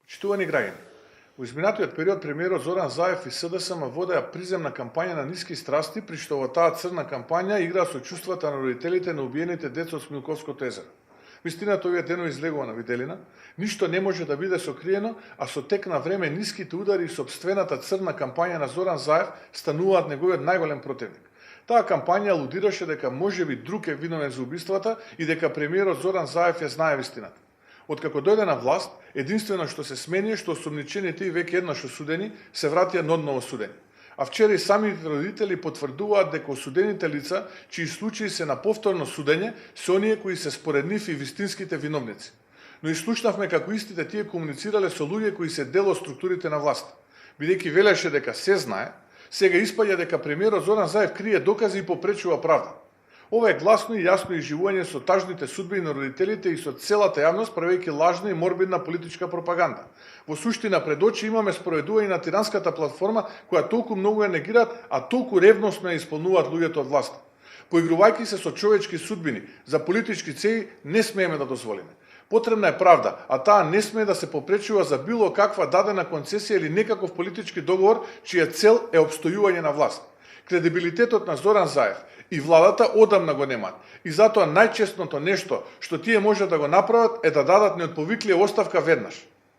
Читувани граѓани, во изминатиот период премиерот Зоран Заев и СДСМ водеа приземна кампања на ниски страсти, при што во таа црна кампања играа со чувствата на родителите на убиените деца од Смилковското езеро. Вистината овие денови излегува на виделина, ништо не може да биде сокриено, а со тек на време ниските удари и собствената црна кампања на Зоран Заев стануваат неговиот најголем противник. Таа кампања алудираше дека можеби друг е виновен за убиствата и дека премиерот Зоран Заев ја знае вистината. Откако дојде на власт, единствено што се смени е што осумничените и веќе еднаш осудени се вратија на одново судени. А вчера и самите родители потврдуваат дека осудените лица, чии случаи се на повторно судење, се оние кои се според нив и вистинските виновници. Но и слушнавме како истите тие комуницирале со луѓе кои се дел од структурите на власт. Бидејќи велеше дека се знае, сега испаѓа дека премиерот Зоран Заев крие докази и попречува правда. Ова е гласно и јасно изживување со тажните судби на родителите и со целата јавност, правејќи лажна и морбидна политичка пропаганда. Во суштина пред очи имаме спроведување на тиранската платформа која толку многу ја негираат, а толку ревносно ја исполнуваат луѓето од власта. Поигрувајќи се со човечки судбини за политички цели, не смееме да дозволиме. Потребна е правда, а таа не смее да се попречува за било каква дадена концесија или некаков политички договор чија цел е опстојување на власт. Кредибилитетот на Зоран Заев и владата одамна го немаат. И затоа најчестното нешто што тие може да го направат е да дадат неотповиклија оставка веднаш.